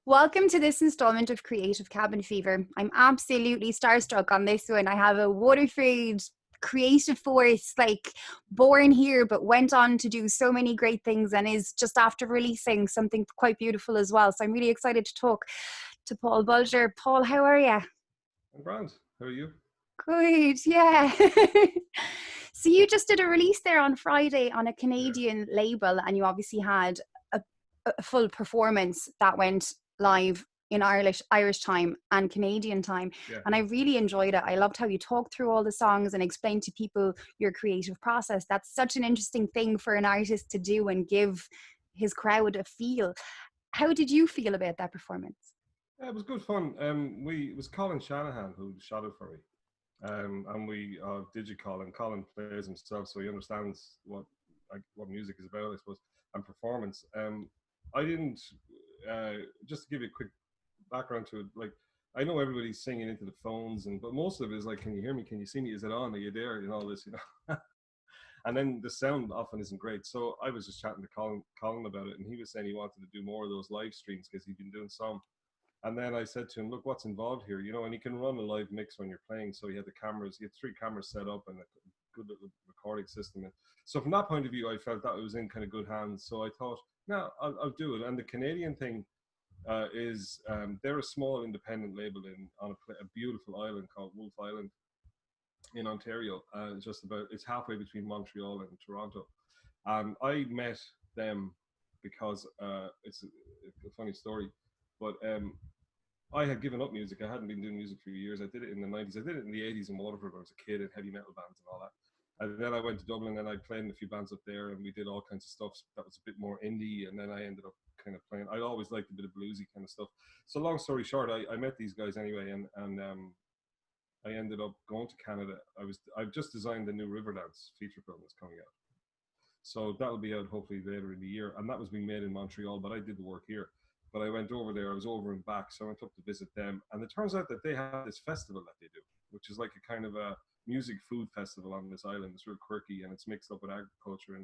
Welcome to this installment of Creative Cabin Fever. I'm absolutely starstruck on this one. I have a Waterford creative force, like born here, but went on to do so many great things and is just after releasing something quite beautiful as well. So I'm really excited to talk to Paul Bolger. Paul, how are you? I'm grand. How are you? Good, yeah. So you just did a release there on Friday on a Yeah. Canadian label, and you obviously had a full performance that went live in Irish time and Canadian time. Yeah. And I really enjoyed it. I loved how you talked through all the songs and explained to people your creative process. That's such an interesting thing for an artist to do and give his crowd a feel. How did you feel about that performance? Yeah, it was good fun. It was Colin Shanahan who shot it for me. And we digicall, and Colin plays himself, so he understands what music is about, I suppose, and performance. I didn't just to give you a quick background to it. Like, I know everybody's singing into the phones, but most of it is like, "Can you hear me? Can you see me? Is it on? Are you there?" And all this, And then the sound often isn't great. So I was just chatting to Colin about it, and he was saying he wanted to do more of those live streams because he'd been doing some. And then I said to him, look, what's involved here? And he can run a live mix when you're playing. So he had three cameras set up and a good little recording system. And so from that point of view, I felt that it was in kind of good hands. So I thought, no, I'll do it. And the Canadian thing is they're a small independent label on a beautiful island called Wolf Island in Ontario. It's halfway between Montreal and Toronto. I met them because it's a funny story, but I had given up music. I hadn't been doing music for years. I did it in the 90s. I did it in the 80s in Waterford when I was a kid in heavy metal bands and all that. And then I went to Dublin and I played in a few bands up there, and we did all kinds of stuff that was a bit more indie. And then I ended up kind of playing. I always liked a bit of bluesy kind of stuff. So long story short, I met these guys anyway, and I ended up going to Canada. I've just designed the new Riverdance feature film that's coming out. So that'll be out hopefully later in the year. And that was being made in Montreal, but I did the work here. But I went over there, I was over and back, so I went up to visit them. And it turns out that they have this festival that they do, which is like a kind of a music food festival on this island. It's real quirky, and it's mixed up with agriculture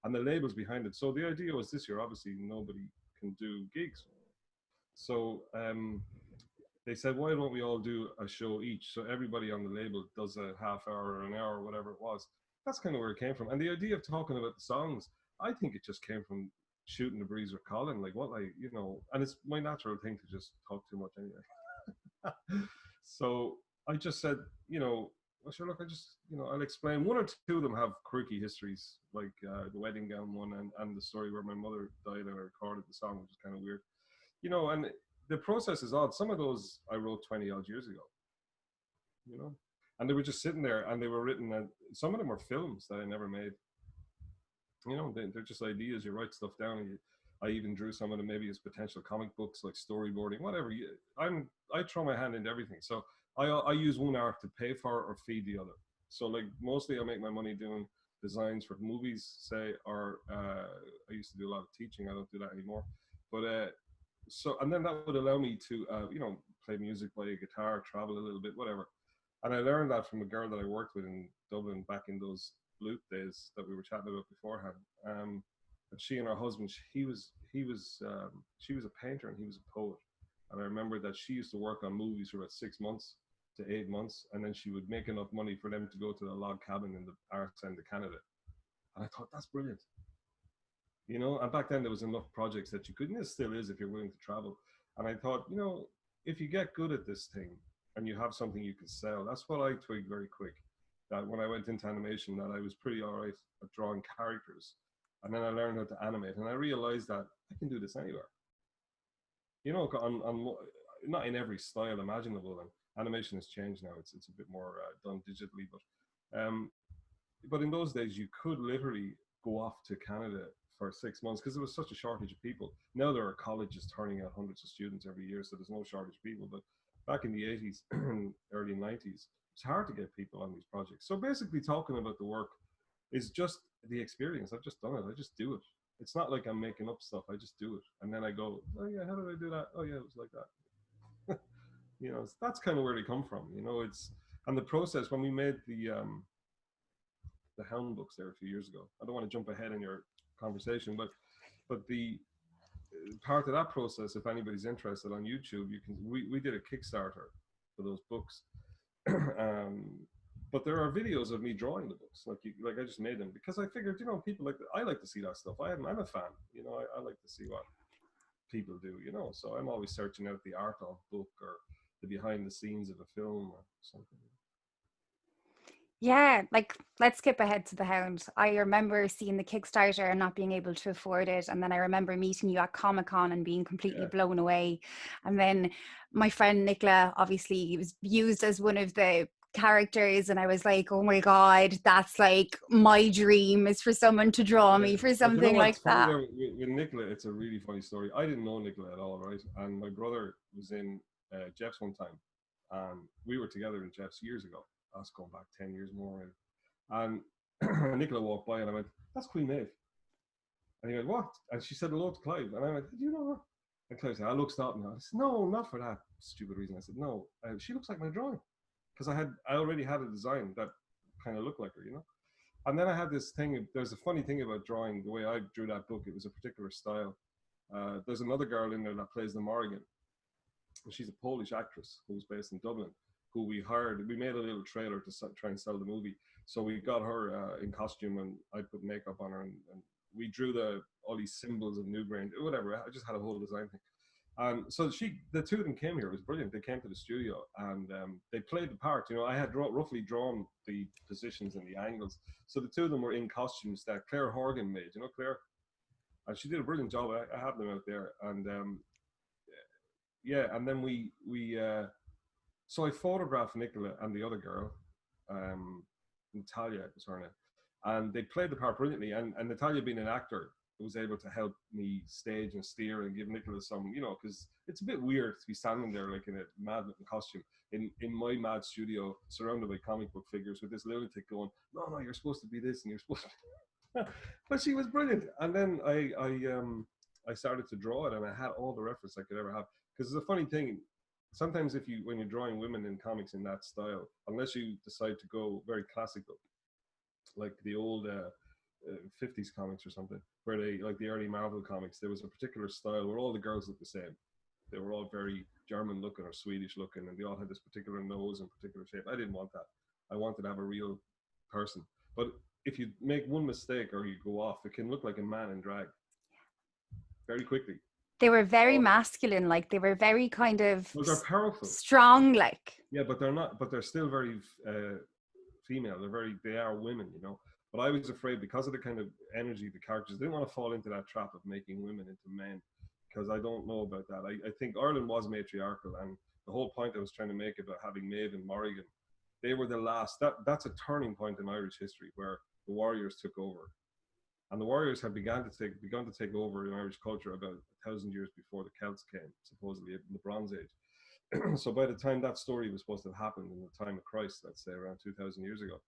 and the labels behind it. So the idea was this year, obviously nobody can do gigs. So they said, why don't we all do a show each? So everybody on the label does a half hour or an hour or whatever it was. That's kind of where it came from. And the idea of talking about the songs, I think it just came from shooting the breeze with Colin. Like, and it's my natural thing to just talk too much anyway. So I just said, well, sure, look, I'll explain. One or two of them have quirky histories, like the wedding gown one and the story where my mother died and I recorded the song, which is kind of weird. And the process is odd. Some of those I wrote 20 odd years ago, and they were just sitting there and they were written, and some of them are films that I never made. They're just ideas. You write stuff down, and I even drew some of them maybe as potential comic books, like storyboarding, whatever. I throw my hand into everything. So I use one art to pay for or feed the other. So like mostly I make my money doing designs for movies, say, or I used to do a lot of teaching. I don't do that anymore. But and then that would allow me to play music, play a guitar, travel a little bit, whatever. And I learned that from a girl that I worked with in Dublin back in those flute days that we were chatting about beforehand. And she and her husband, she was a painter and he was a poet. And I remember that she used to work on movies for about 6 months to 8 months, and then she would make enough money for them to go to the log cabin in the arse end of Canada. And I thought, that's brilliant. And back then there was enough projects that you could, and it still is if you're willing to travel. And I thought, if you get good at this thing and you have something you can sell, that's what I twigged very quick. That when I went into animation, that I was pretty all right at drawing characters. And then I learned how to animate, and I realized that I can do this anywhere. Not in every style imaginable, and animation has changed now. It's a bit more done digitally, but in those days you could literally go off to Canada for 6 months because there was such a shortage of people. Now there are colleges turning out hundreds of students every year, so there's no shortage of people. But back in the 80s, early 90s, it's hard to get people on these projects. So basically talking about the work is just the experience. I've just done it. I just do it. It's not like I'm making up stuff. I just do it. And then I go, oh yeah, how did I do that? Oh yeah, it was like that. That's kind of where they come from. And the process when we made the Hound books there a few years ago. I don't want to jump ahead in your conversation, but the part of that process, if anybody's interested on YouTube, you can. We did a Kickstarter for those books, um, but there are videos of me drawing the books. Like I just made them because I figured, people I like to see that stuff. I'm a fan. I like to see what people do. So I'm always searching out the art of book or the behind the scenes of a film or something. Yeah, like let's skip ahead to the Hound. I remember seeing the Kickstarter and not being able to afford it. And then I remember meeting you at Comic-Con and being completely Yeah. blown away. And then my friend Nicola obviously was used as one of the characters, and I was like, oh my God, that's like my dream, is for someone to draw Yeah. me for But you know something what's like funny that. there with Nicola? It's a really funny story. I didn't know Nicola at all, right? And my brother was in Jeff's one time. We were together in Jeff's years ago. That's going back 10 years more. Right? And Nicola walked by and I went, that's Queen Maeve. And he went, what? And she said hello to Clive. And I went, do you know her? And Clive said, I look stop now. I said, no, not for that stupid reason. I said, no, she looks like my drawing. Because I already had a design that kind of looked like her. And then I had this thing. There's a funny thing about drawing. The way I drew that book, it was a particular style. There's another girl in there that plays the Morrigan. She's a Polish actress who's based in Dublin, who we hired. We made a little trailer to try and sell the movie. So we got her in costume, and I put makeup on her, and we drew all these symbols of Newgrain, whatever. I just had a whole design thing. So the two of them came here. It was brilliant. They came to the studio and they played the part. I had roughly drawn the positions and the angles. So the two of them were in costumes that Claire Horgan made. Claire, and she did a brilliant job. I have them out there, and yeah. And then so I photographed Nicola and the other girl, Natalia was her name, and they played the part brilliantly. And Natalia, being an actor, was able to help me stage and steer and give Nicola some, because it's a bit weird to be standing there like in a mad costume in my mad studio, surrounded by comic book figures with this lunatic going, no, you're supposed to be this and you're supposed to. But she was brilliant. And then I started to draw it, and I had all the reference I could ever have. Because it's a funny thing. Sometimes when you're drawing women in comics in that style, unless you decide to go very classical, like the old 50s comics or something, where they, like the early Marvel comics, there was a particular style where all the girls looked the same. They were all very German looking or Swedish looking, and they all had this particular nose and particular shape. I didn't want that. I wanted to have a real person. But if you make one mistake or you go off, it can look like a man in drag very quickly. They were very Or, masculine, like they were very kind of well, they're powerful. strong, like. Yeah, but they're not. But they're still very female. They are women. But I was afraid because of the kind of energy of the characters. I didn't want to fall into that trap of making women into men, because I don't know about that. I think Ireland was matriarchal, and the whole point I was trying to make about having Maeve and Morrigan, they were the last. That's a turning point in Irish history where the warriors took over, and the warriors had begun to take over in Irish culture about 1,000 years before the Celts came, supposedly in the Bronze Age. So by the time that story was supposed to have happened in the time of Christ, let's say around 2,000 years ago,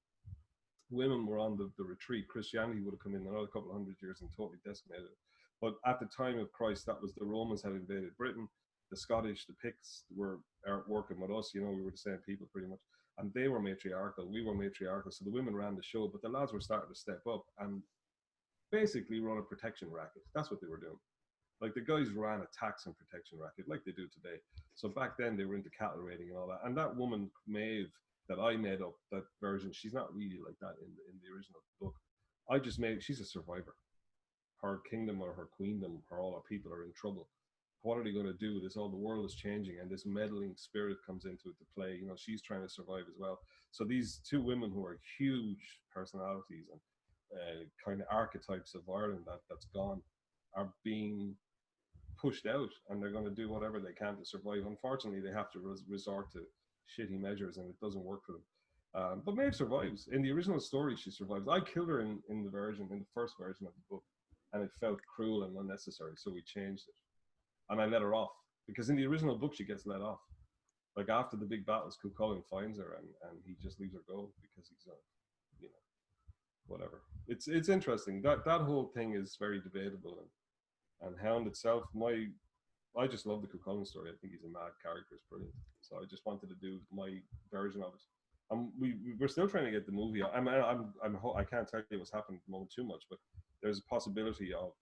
women were on the retreat. Christianity would have come in another couple of hundred years and totally decimated it. But at the time of Christ, that was the Romans had invaded Britain. The Scottish, the Picts were working with us. We were the same people pretty much. And they were matriarchal. We were matriarchal. So the women ran the show, but the lads were starting to step up and basically run a protection racket. That's what they were doing. Like the guys ran a tax and protection racket like they do today. So back then they were into cattle raiding and all that. And that woman, Maeve, that I made up, that version, she's not really like that in the original book. She's a survivor. Her kingdom or her queendom or all her people are in trouble. What are they going to do? All the world is changing, and this meddling spirit comes into it to play. She's trying to survive as well. So these two women who are huge personalities and kind of archetypes of Ireland that's gone are being pushed out, and they're going to do whatever they can to survive. Unfortunately, they have to resort to shitty measures, and it doesn't work for them. But Maeve survives. In the original story, she survives. I killed her in the first version of the book, and it felt cruel and unnecessary, so we changed it. And I let her off, because in the original book, she gets let off. Like after the big battles, Cuchulainn finds her, and he just leaves her go because he's whatever. It's interesting. That whole thing is very debatable, and Hound itself, I just love the Cuchulainn story. I think he's a mad character. It's brilliant. So I just wanted to do my version of it. We're still trying to get the movie. I can't tell you what's happened at the moment too much, but there's a possibility of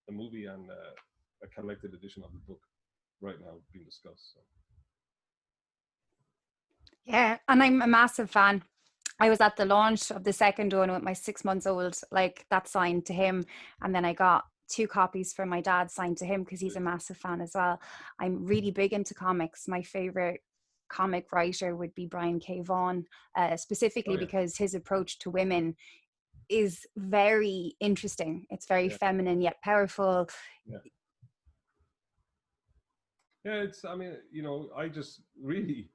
the movie and a collected edition of the book right now being discussed. So. Yeah, and I'm a massive fan. I was at the launch of the second one with my 6 months old, like that signed to him. And then I got two copies for my dad signed to him because he's a massive fan as well. I'm really big into comics. My favorite comic writer would be Brian K. Vaughan, Oh specifically yeah, because his approach to women is very interesting. It's very yeah, feminine yet powerful. yeah. Yeah, it's. I mean, I just really,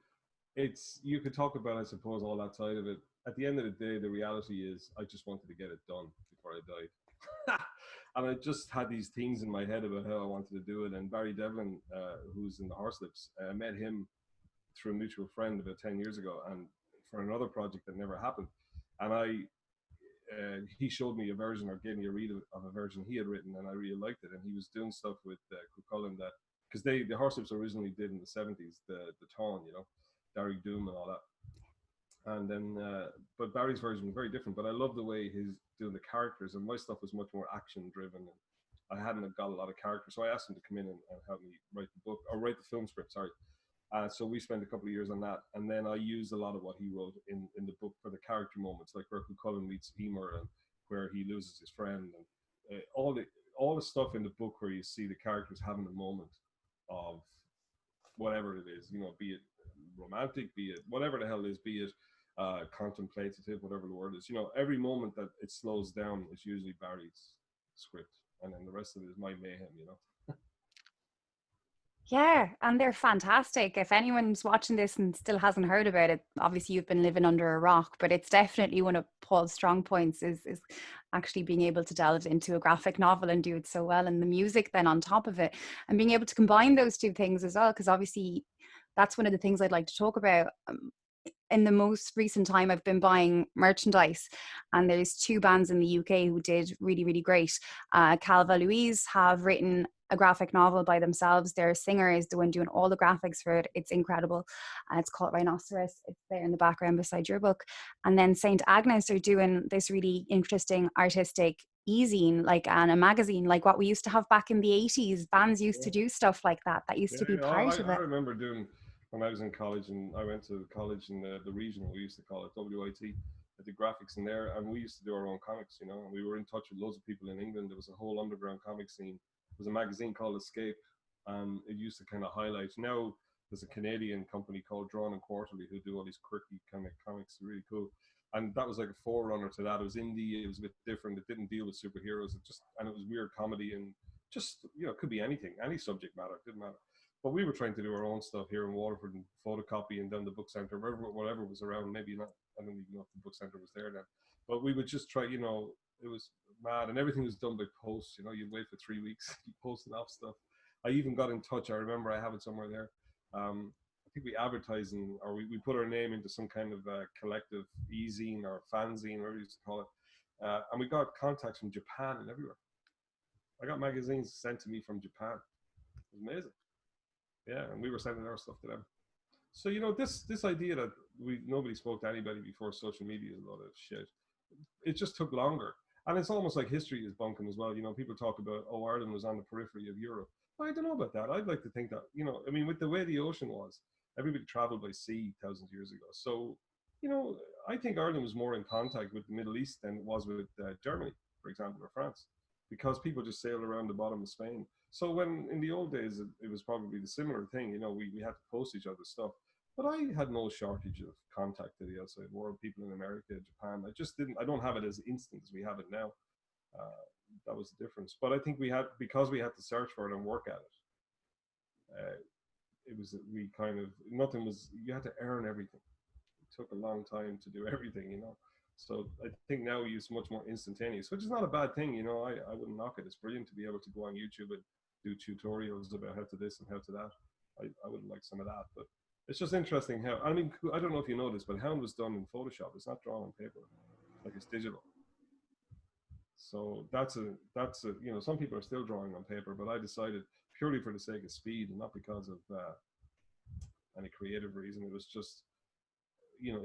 it's. You could talk about, I suppose, all that side of it. At the end of the day, the reality is, I just wanted to get it done before I died, and I just had these things in my head about how I wanted to do it. And Barry Devlin, who's in the Horselips, I met him through a mutual friend about 10 years ago, and for another project that never happened. And he showed me a version or gave me a read of a version he had written, and I really liked it. And he was doing stuff with Cuchulainn that because the Horselips originally did in the 70s the Taunt, Derry Doom and all that. And then, but Barry's version was very different. But I love the way he's doing the characters, and my stuff was much more action driven. And I hadn't got a lot of characters, so I asked him to come in and help me write the book or write the film script. Sorry. So we spent a couple of years on that, and then I used a lot of what he wrote in the book for the character moments, like where Cullen meets Emer and where he loses his friend, and all the stuff in the book where you see the characters having a moment of whatever it is, be it romantic, be it whatever the hell it is, be it contemplative, whatever the word is. Every moment that it slows down is usually Barry's script, and then the rest of it is my mayhem. Yeah, and they're fantastic. If anyone's watching this and still hasn't heard about it, obviously you've been living under a rock, but it's definitely one of Paul's strong points is actually being able to delve into a graphic novel and do it so well, and the music then on top of it, and being able to combine those two things as well, because obviously that's one of the things I'd like to talk about. In the most recent time, I've been buying merchandise, and there's two bands in the UK who did really, really great. Calva Louise have written a graphic novel by themselves. Their singer is the one doing all the graphics for it. It's incredible. It's called Rhinoceros. It's there in the background beside your book. And then St. Agnes are doing this really interesting artistic e-zine, like, and a magazine, like what we used to have back in the 80s. Bands used to do stuff like that. That used Yeah, to be yeah. part of I it. remember doing when I was in college, and I went to college in the regional, we used to call it WIT. I did graphics in there, and we used to do our own comics, and we were in touch with loads of people in England. There was a whole underground comic scene. There was a magazine called Escape, and it used to kind of highlight. Now there's a Canadian company called Drawn and Quarterly who do all these quirky kind of comics, really cool. And that was like a forerunner to that. It was indie, it was a bit different. It didn't deal with superheroes. And it was weird comedy, and just it could be anything, any subject matter, it didn't matter. But we were trying to do our own stuff here in Waterford and photocopy and down the book centre, whatever was around. Maybe not, I don't even know if the book centre was there then. But we would just try, it was mad, and everything was done by post. You'd wait for 3 weeks, you posted off stuff. I even got in touch. I remember I have it somewhere there. I think we advertising, or we put our name into some kind of collective e-zine or fanzine, whatever you used to call it. And we got contacts from Japan and everywhere. I got magazines sent to me from Japan. It was amazing. Yeah, and we were sending our stuff to them. So this idea that nobody spoke to anybody before social media is a lot of shit. It just took longer, and it's almost like history is bunking as well. People talk about, oh, Ireland was on the periphery of Europe. I don't know about that. I'd like to think that I mean, with the way the ocean was, everybody traveled by sea thousands of years ago. So I think Ireland was more in contact with the Middle East than it was with Germany, for example, or France, because people just sailed around the bottom of Spain. So when in the old days, it was probably the similar thing. We had to post each other's stuff. But I had no shortage of contact to the outside world, people in America, Japan. I just didn't. I don't have it as instant as we have it now. That was the difference. But I think because we had to search for it and work at it. It was we kind of nothing was. You had to earn everything. It took a long time to do everything. So I think now we use much more instantaneous, which is not a bad thing. I wouldn't knock it. It's brilliant to be able to go on YouTube and do tutorials about how to this and how to that. I would like some of that, but it's just interesting how, I mean, I don't know if you know this, but Hound was done in Photoshop. It's not drawn on paper, like it's digital. So some people are still drawing on paper, but I decided purely for the sake of speed and not because of any creative reason. It was just,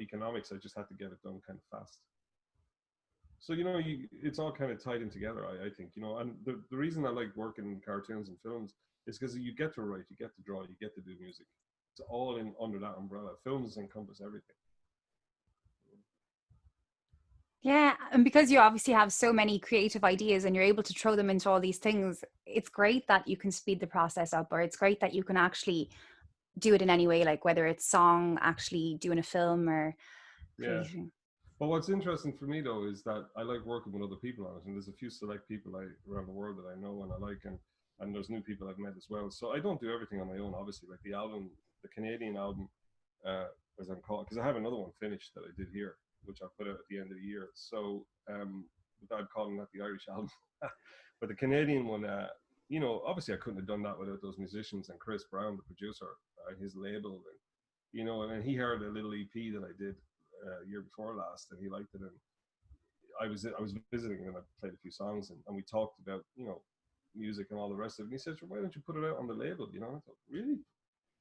economics. I just had to get it done kind of fast. So it's all kind of tied in together. I think and the reason I like working in cartoons and films is because you get to write, you get to draw, you get to do music. It's all in under that umbrella. Films encompass everything. Yeah, and because you obviously have so many creative ideas and you're able to throw them into all these things, it's great that you can speed the process up, or it's great that you can actually do it in any way, like whether it's song, actually doing a film, or Yeah. creating. But what's interesting for me though is that I like working with other people on it, and there's a few select people around the world that I know and I like, and there's new people I've met as well. So I don't do everything on my own, obviously. Like the album, the Canadian album, uh, as I'm called, because I have another one finished that I did here, which I'll put out at the end of the year. So without calling that the Irish album, but the Canadian one, obviously I couldn't have done that without those musicians and Chris Brown, the producer, his label, and and then he heard a little EP that I did year before last, and he liked it. And I was visiting, and I played a few songs, and we talked about music and all the rest of it. And he said, "Why don't you put it out on the label?" I thought, really?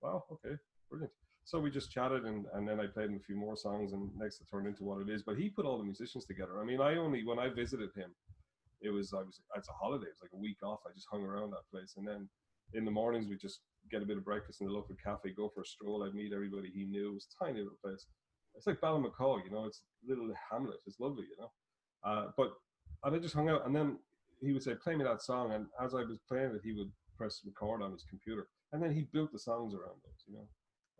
Wow, okay, brilliant. So we just chatted, and then I played him a few more songs, and next it turned into what it is. But he put all the musicians together. I mean, when I visited him, it's a holiday. It was like a week off. I just hung around that place, and then in the mornings we just get a bit of breakfast in the local cafe, go for a stroll. I'd meet everybody he knew. It was a tiny little place. It's like Ballinmacaw, it's a little hamlet. It's lovely. But and I just hung out, and then he would say, "Play me that song," and as I was playing it, he would press record on his computer, and then he built the songs around those.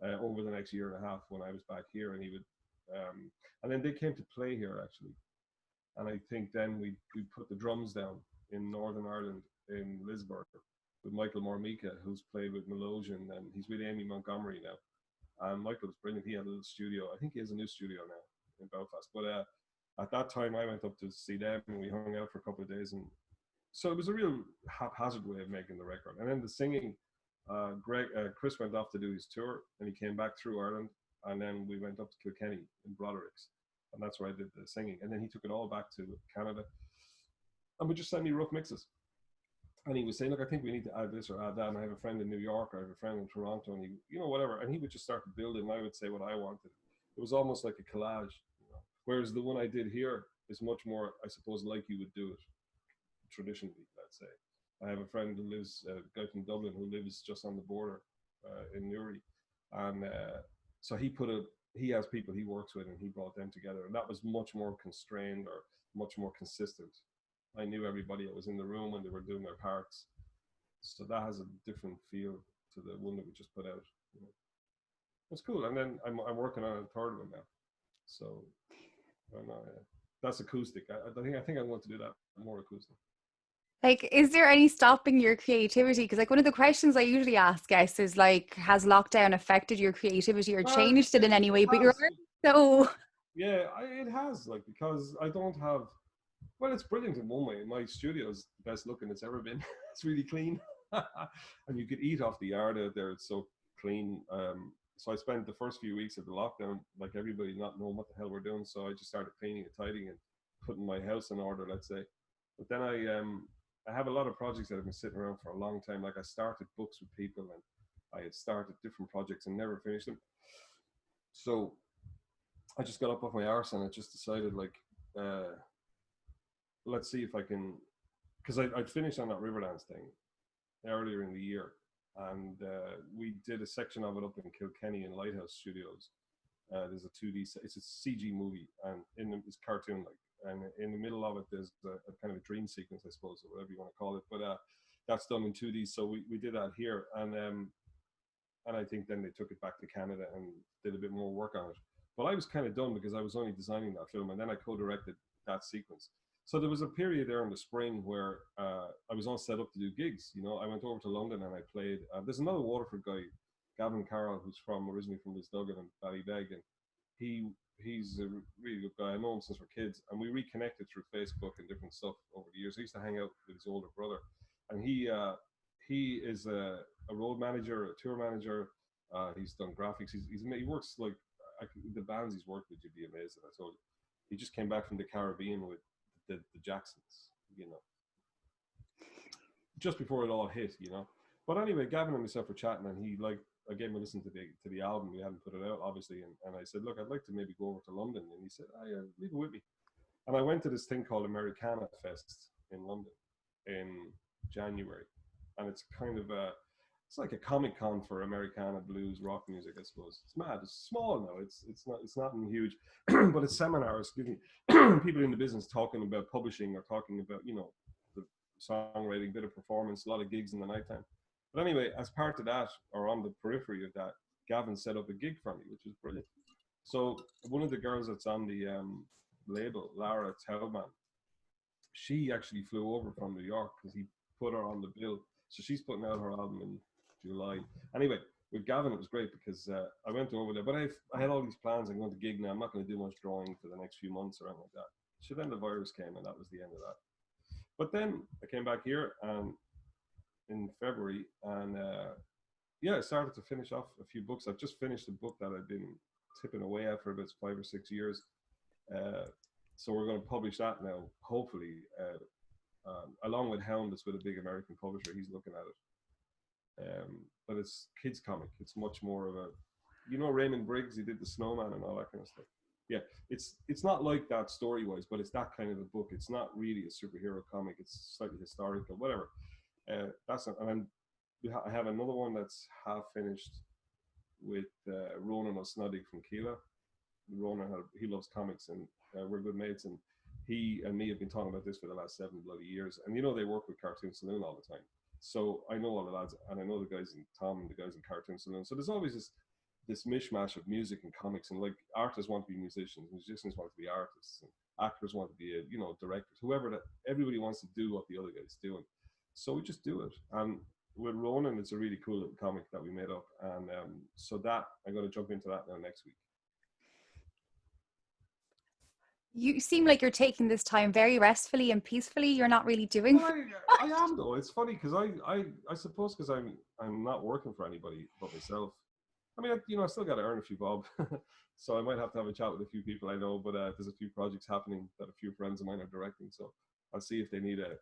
Over the next year and a half when I was back here, and he would, and then they came to play here actually, and I think then we put the drums down in Northern Ireland in Lisburn with Michael Mormika, who's played with Melosian, and he's with Amy Montgomery now. And Michael was brilliant. He had a little studio. I think he has a new studio now in Belfast. But at that time, I went up to see them, and we hung out for a couple of days. And so it was a real haphazard way of making the record. And then the singing, Chris went off to do his tour, and he came back through Ireland, and then we went up to Kilkenny in Broderick's, and that's where I did the singing. And then he took it all back to Canada, and would just send me rough mixes. And he would say, "Look, I think we need to add this or add that." And I have a friend in New York, I have a friend in Toronto, and whatever. And he would just start to build it, and I would say what I wanted. It was almost like a collage. Whereas the one I did here is much more, I suppose, like you would do it traditionally, let's say. I have a friend who lives, a guy from Dublin who lives just on the border in Newry. And so he has people he works with, and he brought them together. And that was much more constrained or much more consistent. I knew everybody that was in the room when they were doing their parts. So that has a different feel to the one that we just put out. It's cool. And then I'm working on a third one now. So that's acoustic. I think I want to do that more acoustic. Like, is there any stopping your creativity? Because like one of the questions I usually ask guests is like, has lockdown affected your creativity or changed it in any way? But you're Has. so Yeah, it has, like, because I don't have. Well, it's brilliant in one way. My studio is the best looking it's ever been. It's really clean, and you could eat off the yard out there. It's so clean. So I spent the first few weeks of the lockdown, like everybody, not knowing what the hell we're doing. So I just started cleaning and tidying and putting my house in order, let's say. But then I have a lot of projects that have been sitting around for a long time. Like I started books with people, and I had started different projects and never finished them. So I just got up off my arse and I just decided, like, let's see if I can, because I'd finished on that Riverdance thing earlier in the year, and we did a section of it up in Kilkenny in Lighthouse Studios. There's a 2D, it's a CG movie, and it's cartoon like, and in the middle of it there's a kind of a dream sequence, I suppose, or whatever you want to call it. But that's done in 2D, so we did that here, and I think then they took it back to Canada and did a bit more work on it. But I was kind of done because I was only designing that film, and then I co-directed that sequence. So there was a period there in the spring where I was all set up to do gigs. I went over to London and I played. There's another Waterford guy, Gavin Carroll, who's originally from Lisduggan and Ballybeg, and he's a really good guy. I know him since we're kids, and we reconnected through Facebook and different stuff over the years. I used to hang out with his older brother, and he is a road manager, a tour manager. He's done graphics. He works like the bands he's worked with. You'd be amazed that I told you. He just came back from the Caribbean with the Jacksons, just before it all hit. But anyway, Gavin and myself were chatting, and I gave him a listen to the album. We hadn't put it out, obviously, and I said, look, I'd like to maybe go over to London, and he said, leave it with me. And I went to this thing called Americana Fest in London in January, and it's kind of it's like a Comic Con for Americana blues rock music, I suppose. It's mad. It's small now. It's not huge, but it's seminars. Excuse me, people in the business talking about publishing or talking about the songwriting, bit of performance, a lot of gigs in the nighttime. But anyway, as part of that, or on the periphery of that, Gavin set up a gig for me, which was brilliant. So one of the girls that's on the label, Lara Taubman, she actually flew over from New York because he put her on the bill. So she's putting out her album in July. Anyway, with Gavin, it was great because I went over there, but I had all these plans. I'm going to gig now. I'm not going to do much drawing for the next few months or anything like that. So then the virus came, and that was the end of that. But then I came back here in February, and yeah, I started to finish off a few books. I've just finished a book that I've been tipping away at for about 5 or 6 years. So we're going to publish that now, hopefully, along with Hound. It's with a big American publisher. He's looking at it. But it's kids comic. It's much more of a, Raymond Briggs. He did the Snowman and all that kind of stuff. Yeah, it's not like that story wise, but it's that kind of a book. It's not really a superhero comic. It's slightly historical, whatever. That's not, and I have another one that's half finished with Ronan O'Snoddy from Keela. Ronan, he loves comics, and we're good mates, and he and me have been talking about this for the last 7 bloody years. And they work with Cartoon Saloon all the time, so I know all the lads, and I know the guys in Tom and the guys in Cartoon Saloon. So there's always this mishmash of music and comics, and like artists want to be musicians, musicians want to be artists, and actors want to be directors, whoever that. Everybody wants to do what the other guy's doing, so we just do it. And with Ronan, it's a really cool little comic that we made up, and so that I'm going to jump into that now next week. You seem like you're taking this time very restfully and peacefully. You're not really doing. Well, I am though. It's funny because I suppose because I'm not working for anybody but myself. I mean, I still got to earn a few bob, so I might have to have a chat with a few people I know. But there's a few projects happening that a few friends of mine are directing, so I'll see if they need a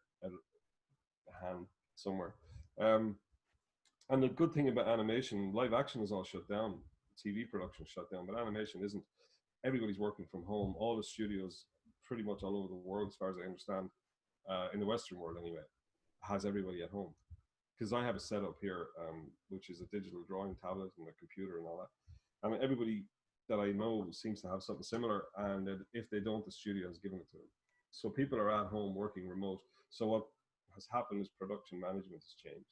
hand somewhere. And the good thing about animation, live action is all shut down. TV production shut down, but animation isn't. Everybody's working from home. All the studios, pretty much all over the world, as far as I understand, in the Western world anyway, has everybody at home. Because I have a setup here, which is a digital drawing tablet and a computer and all that. And everybody that I know seems to have something similar. And if they don't, the studio has given it to them. So people are at home working remote. So what has happened is production management has changed.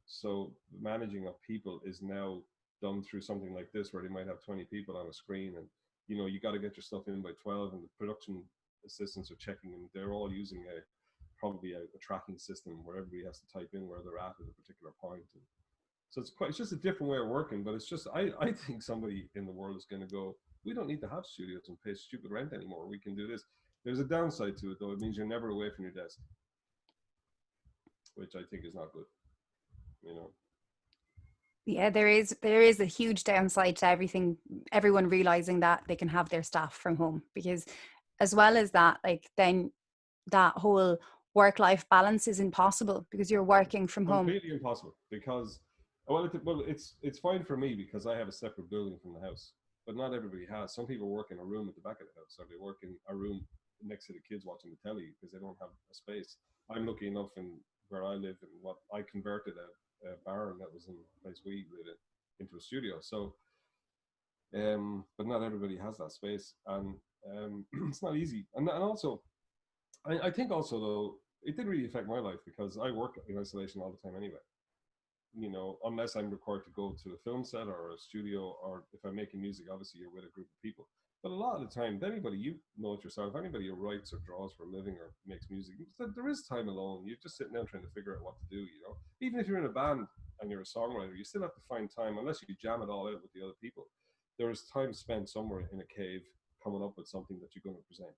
So the managing of people is now done through something like this, where they might have 20 people on a screen, and you got to get your stuff in by 12, and the production assistants are checking, and they're all using probably a tracking system where everybody has to type in where they're at a particular point. And so it's just a different way of working. But it's just I think somebody in the world is going to go, we don't need to have studios and pay stupid rent anymore. We can do this. There's a downside to it though. It means you're never away from your desk, which I think is not good. Yeah, there is a huge downside to everyone realizing that they can have their staff from home, because as well as that, like, then that whole work-life balance is impossible because you're working from home. Completely impossible, because it's fine for me because I have a separate building from the house, but not everybody has. Some people work in a room at the back of the house, or they work in a room next to the kids watching the telly because they don't have a space. I'm lucky enough in where I live, and what I converted a barn that was in the place we lived into a studio. So, but not everybody has that space, and it's not easy. And also, I think also though, it didn't really affect my life because I work in isolation all the time anyway. Unless I'm required to go to a film set or a studio, or if I'm making music, obviously you're with a group of people. But a lot of the time, anybody, you know it yourself, anybody who writes or draws for a living or makes music, there is time alone. You're just sitting down trying to figure out what to do, Even if you're in a band and you're a songwriter, you still have to find time, unless you jam it all out with the other people. There is time spent somewhere in a cave coming up with something that you're going to present.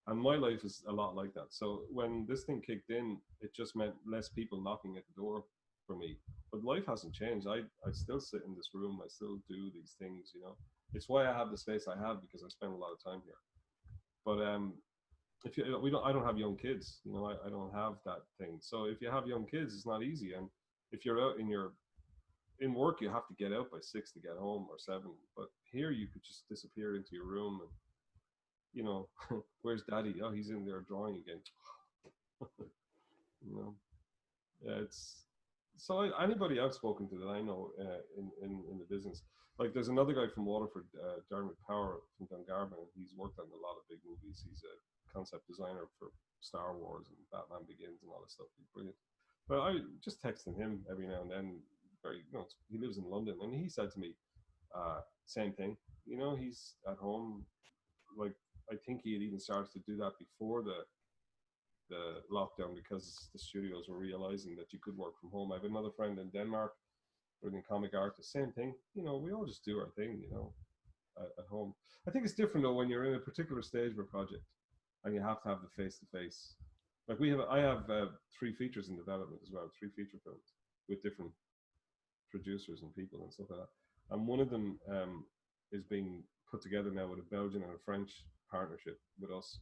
And my life is a lot like that. So when this thing kicked in, it just meant less people knocking at the door for me. But life hasn't changed. I still sit in this room. I still do these things, It's why I have the space I have, because I spend a lot of time here. But if I don't have young kids, I don't have that thing. So if you have young kids, it's not easy. And if you're out in work, you have to get out by 6 to get home, or 7. But here you could just disappear into your room, and you know, where's Daddy? Oh, he's in there drawing again. You know, yeah, it's so anybody I've spoken to that I know in the business, like there's another guy from Waterford, Dermot Power from Dungarvan. He's worked on a lot of big movies. He's a concept designer for Star Wars and Batman Begins and all this stuff. He's brilliant. But I just texting him every now and then. Very, you know, he lives in London, and he said to me, same thing. You know, he's at home. Like I think he had even started to do that before the lockdown because the studios were realizing that you could work from home. I have another friend in Denmark, brilliant comic artist, same thing. You know, we all just do our thing, you know, at home. I think it's different though when you're in a particular stage of a project and you have to have the face to face. Like I have 3 features in development as well, 3 feature films with different producers and people and stuff like that. And one of them is being put together now with a Belgian and a French partnership with us.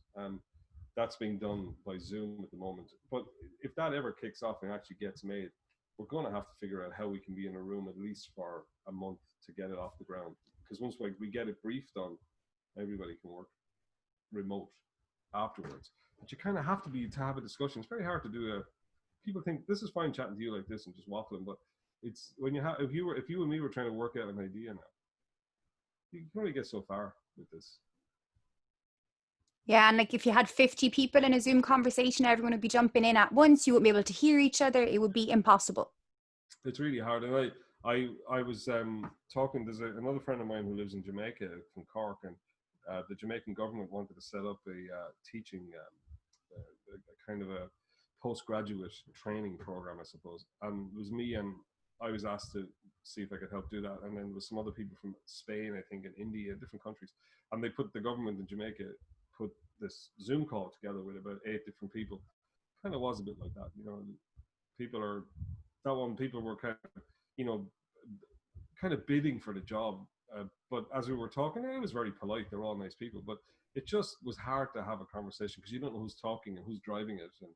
That's being done by Zoom at the moment. But if that ever kicks off and actually gets made, we're going to have to figure out how we can be in a room at least for a month to get it off the ground. Because once we get it briefed on, everybody can work remote afterwards. But you kind of have to have a discussion. It's very hard to do a. People think this is fine chatting to you like this and just waffling, but it's when you have if you and me were trying to work out an idea now, you can only get so far with this. Yeah, and like if you had 50 people in a Zoom conversation, everyone would be jumping in at once. You wouldn't be able to hear each other. It would be impossible. It's really hard, and I was talking. There's another friend of mine who lives in Jamaica from Cork, and the Jamaican government wanted to set up a teaching a kind of a postgraduate training program, I suppose. And it was me, and I was asked to see if I could help do that. And then there was some other people from Spain, I think, and India, different countries. And they put the government in Jamaica put this Zoom call together with about 8 different people. Kind of was a bit like that, you know. People are that one. People were kind of, you know, kind of bidding for the job. But as we were talking, it was very polite. They're all nice people, but it just was hard to have a conversation because you don't know who's talking and who's driving it and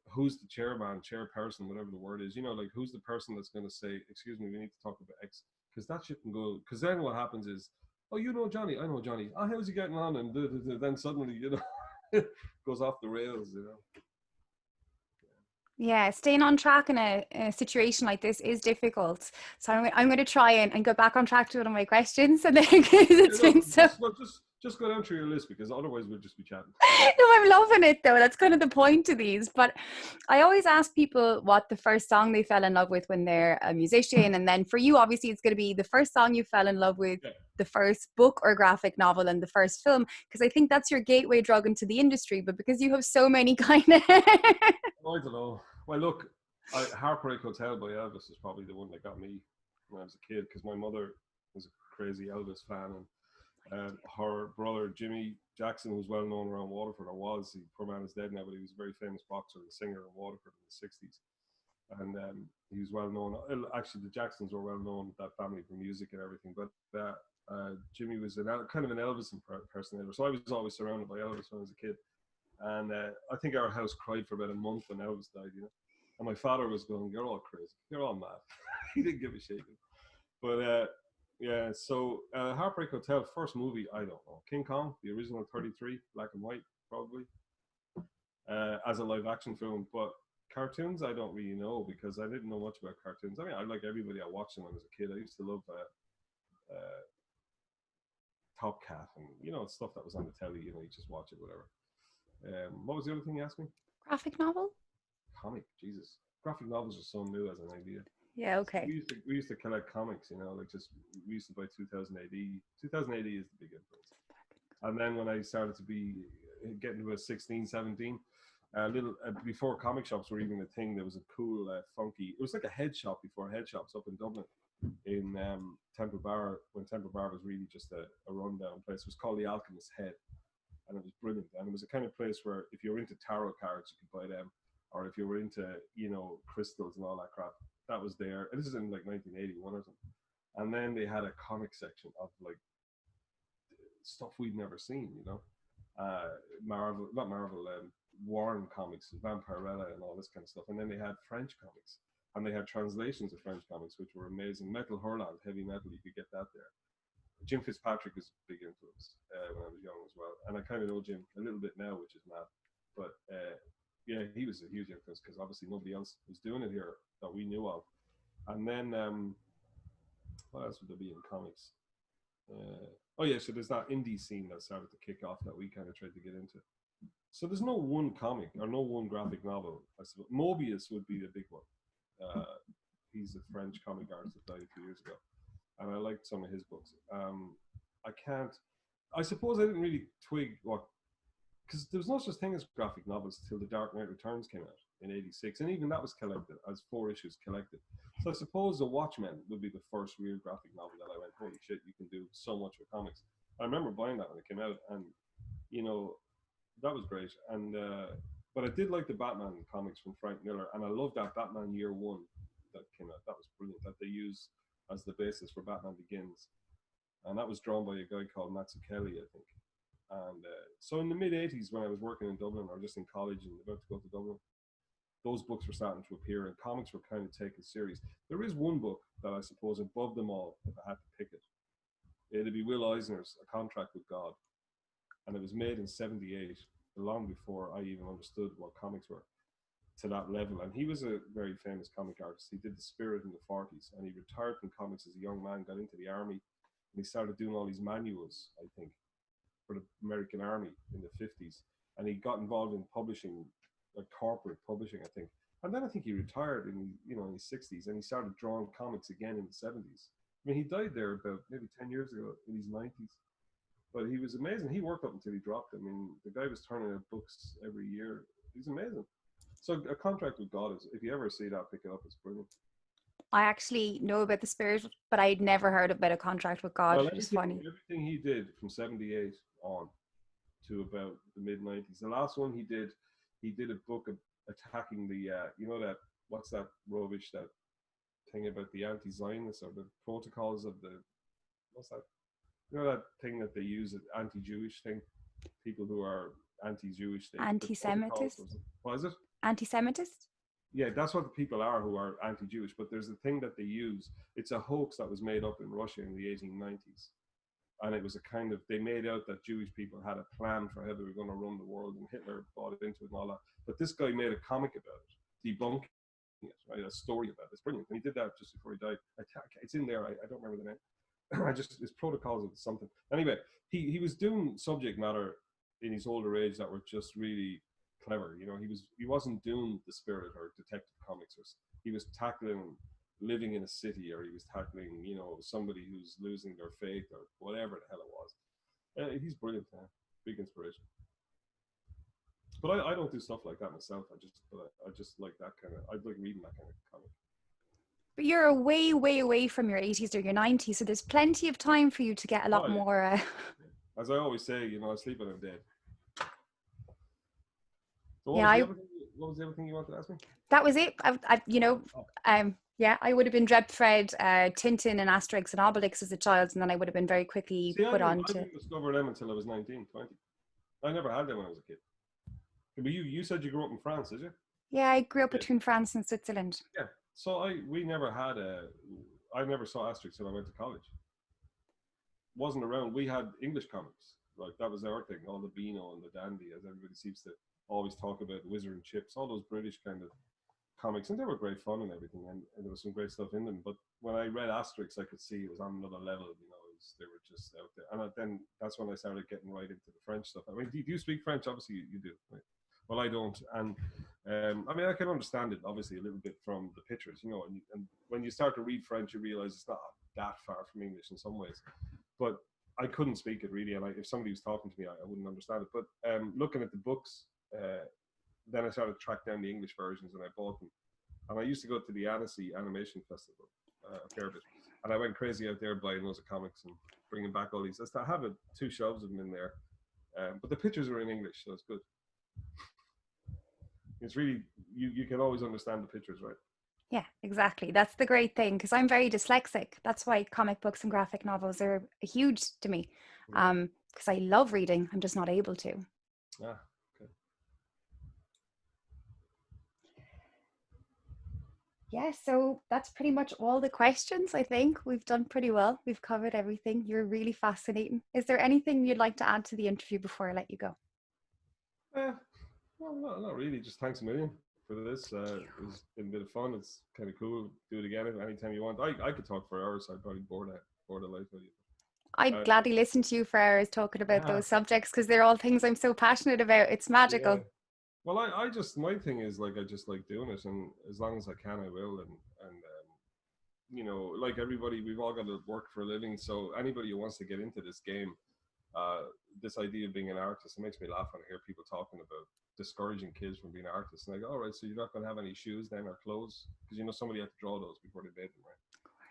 who's the chairman, chairperson, whatever the word is. You know, like who's the person that's going to say, "Excuse me, we need to talk about X," because that shit can go. Because then what happens is, "Oh, you know Johnny, I know Johnny. Oh, how's he getting on?" And then suddenly, you know, goes off the rails. You know. Yeah, staying on track in a situation like this is difficult. So I'm going to try and go back on track to one of my questions. And then it's No, been so. just go down through your list because otherwise we'll just be chatting. No, I'm loving it though. That's kind of the point of these. But I always ask people what the first song they fell in love with when they're a musician. And then for you, obviously, it's going to be the first song you fell in love with, Yeah. the first book or graphic novel, and the first film. Because I think that's your gateway drug into the industry. But because you have so many kind of. I don't know. Well, look, Heartbreak Hotel by Elvis is probably the one that got me when I was a kid because my mother was a crazy Elvis fan, and her brother Jimmy Jackson was well known around Waterford, or was. Poor man is dead now, but he was a very famous boxer and singer in Waterford in the '60s, and he was well known. Actually, the Jacksons were well known, that family, for music and everything. But Jimmy was kind of an Elvis impersonator, so I was always surrounded by Elvis when I was a kid. And I think our house cried for about a month when Elvis died, you know. And my father was going, "You're all crazy. You're all mad." He didn't give a shit. But yeah, so Heartbreak Hotel, first movie, I don't know. King Kong, the original 33, black and white, probably, as a live action film. But cartoons, I don't really know because I didn't know much about cartoons. I mean, I like everybody, I watched them when I was a kid. I used to love Top Cat and, you know, stuff that was on the telly, you know, you just watch it, whatever. What was the other thing you asked me? Graphic novel? Comic, Jesus. Graphic novels are so new as an idea. Yeah, okay. We used to collect comics, you know, like just we used to buy 2000 AD. 2000 AD is the big influence. And then when I started to be getting to a 16, 17, little before comic shops were even a thing, there was a cool, funky. It was like a head shop before head shops up in Dublin, in Temple Bar, when Temple Bar was really just a rundown place. It was called the Alchemist's Head, and it was brilliant. And it was a kind of place where if you were into tarot cards, you could buy them, or if you were into, you know, crystals and all that crap, that was there. And this is in like 1981 or something. And then they had a comic section of like stuff we'd never seen, you know, Marvel, not Marvel, Warren comics, Vampirella, and all this kind of stuff. And then they had French comics, and they had translations of French comics, which were amazing. Metal Hurlant, heavy metal, you could get that there. Jim Fitzpatrick is a big influence when I was young as well, and I kind of know Jim a little bit now, which is mad. But yeah, he was a huge influence because obviously nobody else was doing it here that we knew of. And then what else would there be in comics? Oh yeah, so there's that indie scene that started to kick off that we kind of tried to get into. So there's no one comic or no one graphic novel. I suppose Mobius would be the big one. He's a French comic artist that died a few years ago, and I liked some of his books. I can't. I suppose I didn't really twig what, because there was no such thing as graphic novels till The Dark Knight Returns came out in '86, and even that was collected as 4 issues collected. So I suppose The Watchmen would be the first real graphic novel that I went, holy shit, you can do so much with comics. I remember buying that when it came out, and you know, that was great. And but I did like the Batman comics from Frank Miller, and I loved that Batman Year One that came out. That was brilliant. That they used as the basis for Batman Begins, and that was drawn by a guy called Mazzucchelli, I think. And so in the mid '80s, when I was working in Dublin or just in college and about to go to Dublin, those books were starting to appear, and comics were kind of taken serious. There is one book that I suppose above them all, if I had to pick it, it'd be Will Eisner's A Contract with God, and it was made in '78, long before I even understood what comics were to that level. And he was a very famous comic artist. He did The Spirit in the '40s, and he retired from comics as a young man, got into the army, and he started doing all these manuals, I think, for the American Army in the '50s. And he got involved in publishing, like corporate publishing, I think. And then I think he retired in in his '60s, and he started drawing comics again in the '70s. I mean, he died there about maybe 10 years ago in his '90s. But he was amazing. He worked up until he dropped. I mean, the guy was turning out books every year. He's amazing. So A Contract with God is, if you ever see that, pick it up. It's brilliant. I actually know about the Spirit, but I'd never heard about A Contract with God, Well, which is funny. everything he did from '78 on to about the mid '90s. The last one he did a book of attacking the, that, what's that rubbish, that thing about the anti-Zionists or the protocols of the, what's that? You know that thing that they use, an anti-Jewish thing? People who are anti-Jewish. Anti-Semitist? What is it? Anti-Semitist? Yeah, that's what the people are who are anti-Jewish. But there's a thing that they use. It's a hoax that was made up in Russia in the 1890s. And it was a kind of, they made out that Jewish people had a plan for how they were going to run the world, and Hitler bought into it and all that. But this guy made a comic about it, debunking it, right? A story about it. It's brilliant. And he did that just before he died. It's in there. I don't remember the name. His protocols of something. Anyway, he was doing subject matter in his older age that were just really clever. He wasn't doing The Spirit or detective comics. He was tackling living in a city, or he was tackling somebody who's losing their faith or whatever the hell it was. He's brilliant. Big inspiration. But I don't do stuff like that myself. I just like that kind of. I like reading that kind of comic. But you're way, way away from your 80s or your 90s, so there's plenty of time for you to get a lot more. As I always say, I sleep when I'm dead. So what was the other thing you wanted to ask me? That was it. I would have been Dreadfred, Tintin and Asterix and Obelix as a child, and then I would have been very quickly put on to... I didn't discover them until I was 19, 20. I never had them when I was a kid. But you said you grew up in France, did you? Yeah, I grew up between France and Switzerland. Yeah. So I never saw Asterix till I went to college. Wasn't around. We had English comics. Like, that was our thing. All the Beano and the Dandy, as everybody seems to always talk about, the Wizard and Chips, all those British kind of comics, and they were great fun and everything, and there was some great stuff in them. But when I read Asterix, I could see it was on another level. They were just out there. And then that's when I started getting right into the French stuff. I mean, do you speak French? Obviously, you do. Right? Well, I don't. And I mean, I can understand it obviously a little bit from the pictures, and when you start to read French, you realize it's not that far from English in some ways. But I couldn't speak it really, and if somebody was talking to me, I wouldn't understand it. But looking at the books, then I started to track down the English versions, and I bought them. And I used to go to the Annecy Animation Festival a fair bit, and I went crazy out there buying loads of comics and bringing back all these. I have 2 shelves of them in there, but the pictures are in English, so it's good. It's really, you can always understand the pictures, right? Yeah, exactly. That's the great thing, because I'm very dyslexic. That's why comic books and graphic novels are huge to me, because I love reading. I'm just not able to. Yeah, so that's pretty much all the questions. I think we've done pretty well. We've covered everything. You're really fascinating. Is there anything you'd like to add to the interview before I let you go? Uh, well, not really. Just thanks a million for this. It's been a bit of fun. It's kind of cool. Do it again anytime you want. I could talk for hours. I'd probably bore the life out of you. I'd Uh, gladly listen to you for hours talking about those subjects because they're all things I'm so passionate about. It's yeah. magical. Well, I just my thing is like I just like doing it, and as long as I can, I will. And you know, like everybody, we've all got to work for a living. So anybody who wants to get into this game, this idea of being an artist, it makes me laugh when I hear people talking about discouraging kids from being artists. And I go, all right, so you're not going to have any shoes then or clothes because you know somebody had to draw those before they made them, right?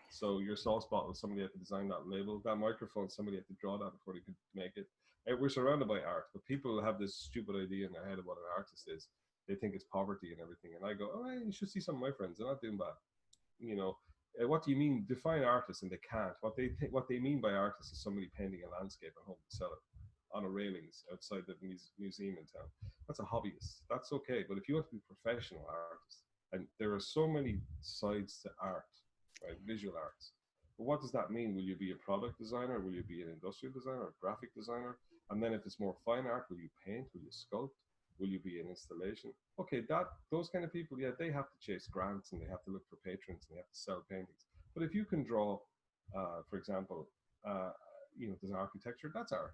So your sauce bottle, somebody had to design that label. That microphone, somebody had to draw that before they could make it. We're surrounded by art, but people have this stupid idea in their head of what an artist is. They think it's poverty and everything. And I go, oh, you should see some of my friends. They're not doing bad. You know, what do you mean? Define artists, and they can't. What they mean by artist is somebody painting a landscape at home to sell it on a railings outside the museum in town. That's a hobbyist. That's okay. But if you want to be a professional artist, and there are so many sides to art, right? Visual arts. But what does that mean? Will you be a product designer? Will you be an industrial designer, a graphic designer? And then if it's more fine art, will you paint? Will you sculpt? Will you be an installation? Okay, that those kind of people, yeah, they have to chase grants and they have to look for patrons and they have to sell paintings. But if you can draw, for example, uh, you know, there's architecture, that's art.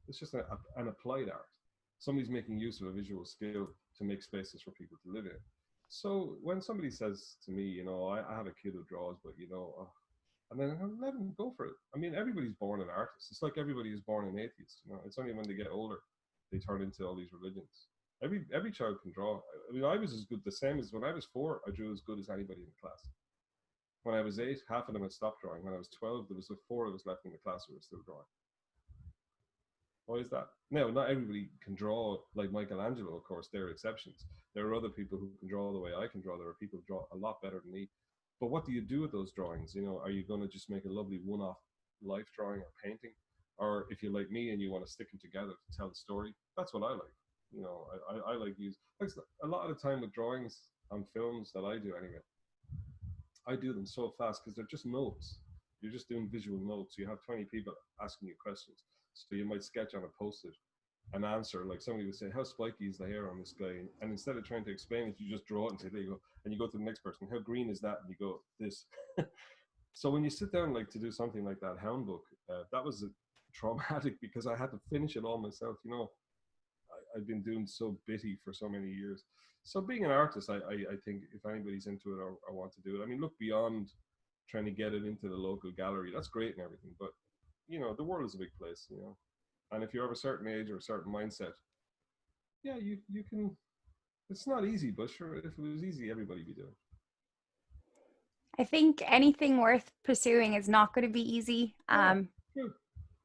It's just an applied art. Somebody's making use of a visual skill to make spaces for people to live in. So when somebody says to me, you know, I have a kid who draws, but you know, and then I let them go for it. I mean, everybody's born an artist. It's like everybody is born an atheist. You know, it's only when they get older they turn into all these religions. Every child can draw. I mean, I was as good, the same as when I was 4. I drew as good as anybody in the class. When I was 8, half of them had stopped drawing. When I was 12, there was 4 of us left in the class who were still drawing. Why is that? Now, not everybody can draw like Michelangelo, of course. There are exceptions. There are other people who can draw the way I can draw. There are people who draw a lot better than me. But what do you do with those drawings? You know, are you going to just make a lovely one-off life drawing or painting? Or if you're like me and you want to stick them together to tell the story, that's what I like. You know, I like use like a lot of the time with drawings on films that I do anyway. I do them so fast because they're just notes. You're just doing visual notes. You have 20 people asking you questions. So you might sketch on a post-it an answer. Like somebody would say, how spiky is the hair on this guy? And instead of trying to explain it, you just draw it and say, there you go. And you go to the next person, how green is that? And you go, this. So when you sit down like to do something like that hound book, that was traumatic because I had to finish it all myself. You know, I've been doing so bitty for so many years. So being an artist, I think if anybody's into it or want to do it, I mean, look beyond trying to get it into the local gallery. That's great and everything, but you know, the world is a big place, you know. And if you're of a certain age or a certain mindset, yeah, you can. It's not easy, but sure, if it was easy, everybody'd be doing it. I think anything worth pursuing is not going to be easy. Yeah, true.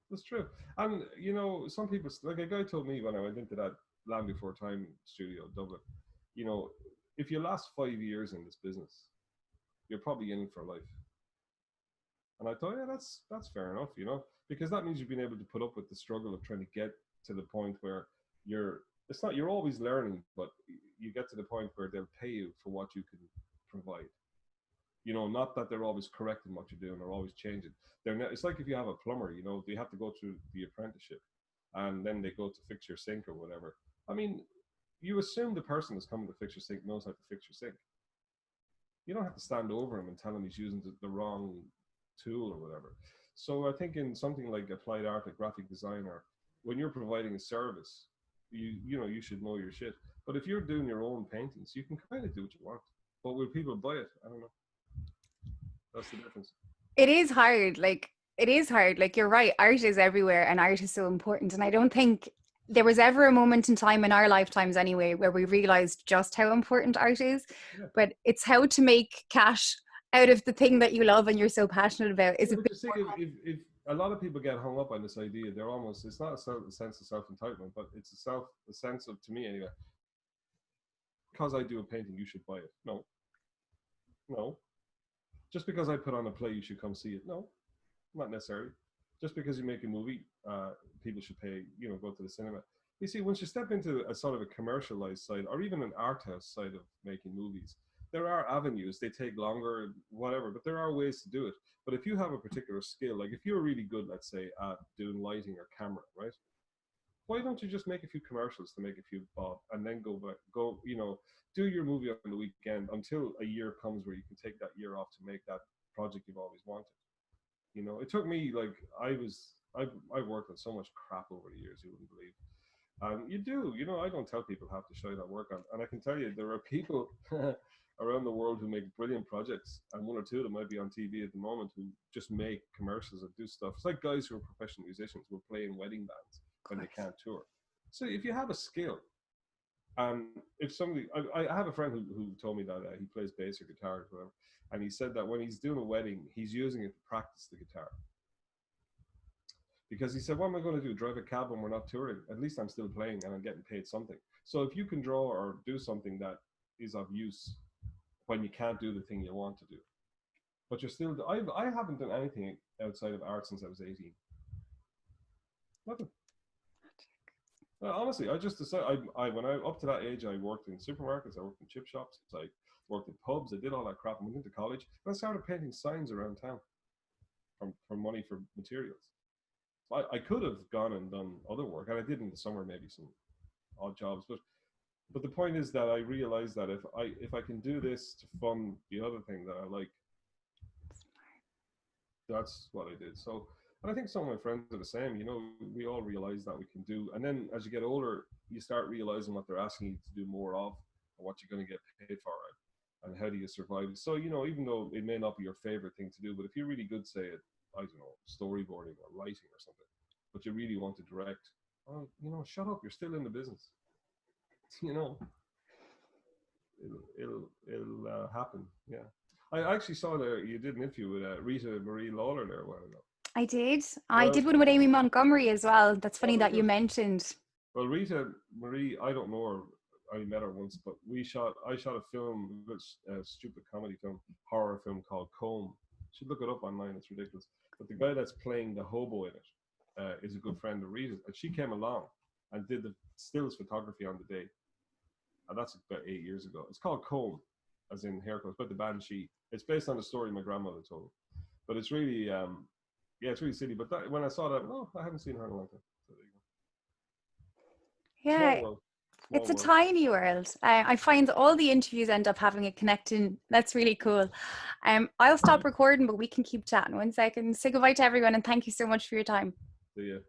That's true. And you know, some people like a guy told me when I went into that Land Before Time studio, Dublin. You know, if you last 5 years in this business, you're probably in for life. And I thought, yeah, that's fair enough, you know, because that means you've been able to put up with the struggle of trying to get to the point where you're. It's not you're always learning, but you get to the point where they'll pay you for what you can provide. You know, not that they're always correcting what you're doing or always changing. It's like if you have a plumber, you know, they have to go through the apprenticeship and then they go to fix your sink or whatever. I mean, you assume the person that's coming to fix your sink knows how to fix your sink. You don't have to stand over him and tell him he's using the wrong tool or whatever. So I think in something like applied art, like graphic design, or when you're providing a service, you know you should know your shit. But if you're doing your own paintings, you can kind of do what you want. But will people buy it? I don't know. That's the difference. It is hard. Like, it is hard. Like, you're right. Art is everywhere and art is so important. And I don't think there was ever a moment in time in our lifetimes, anyway, where we realized just how important art is. Yeah. But it's how to make cash out of the thing that you love and you're so passionate about is Yeah, a but bit you see, more. if a lot of people get hung up on this idea, they're almost, it's not a sense of self entitlement, but it's a sense of, to me anyway, because I do a painting, you should buy it. No, no. Just because I put on a play, you should come see it. No, not necessarily. Just because you make a movie, people should pay, you know, go to the cinema. You see, once you step into a sort of a commercialized side or even an art house side of making movies, there are avenues. They take longer, whatever, but there are ways to do it. But if you have a particular skill, like if you're really good, let's say, at doing lighting or camera, right? Why don't you just make a few commercials to make a few bob, and then go back, do your movie on the weekend until a year comes where you can take that year off to make that project you've always wanted. It took me like I've worked on so much crap over the years you wouldn't believe. You do, I don't tell people half the shit I work on, and I can tell you there are people around the world who make brilliant projects, and one or two of them might be on TV at the moment who just make commercials and do stuff. It's like guys who are professional musicians who are playing wedding bands when they can't tour. So if you have a skill, if somebody, I have a friend who told me that he plays bass or guitar or whatever, and he said that when he's doing a wedding, he's using it to practice the guitar. Because he said, what am I going to do? Drive a cab when we're not touring? At least I'm still playing and I'm getting paid something. So if you can draw or do something that is of use when you can't do the thing you want to do, but you're still, I haven't done anything outside of art since I was 18. Nothing. Honestly, I just decided, when I up to that age, I worked in supermarkets, I worked in chip shops, I worked in pubs, I did all that crap. I went into college and I started painting signs around town for money for materials. I could have gone and done other work, and I did in the summer, maybe some odd jobs. But the point is that I realized that if I can do this to fund the other thing that I like, that's what I did. So, and I think some of my friends are the same. We all realize that we can do, and then as you get older, you start realizing what they're asking you to do more of, and what you're going to get paid for it, and how do you survive. So, even though it may not be your favorite thing to do, but if you're really good, say it, I don't know, storyboarding or writing or something, but you really want to direct, shut up, you're still in the business. It'll happen. Yeah. I actually saw that you did an interview with Rita Marie Lawler there a while ago. I did. I did one with Amy Montgomery as well. That's funny that you mentioned. Well, Rita Marie, I don't know her. I met her once, but I shot a film, a stupid comedy film, horror film called Comb. You should look it up online. It's ridiculous. But the guy that's playing the hobo in it is a good friend of Rita's, and she came along and did the stills photography on the day. And that's about 8 years ago. It's called Comb, as in haircut, but the Banshee. It's based on a story my grandmother told. But it's really, it's really silly. But when I saw that, I haven't seen her in a long time. So there you go. Yeah. It's a tiny world. I find all the interviews end up having a connection. That's really cool. I'll stop recording, but we can keep chatting. 1 second. Say goodbye to everyone, and thank you so much for your time. See ya.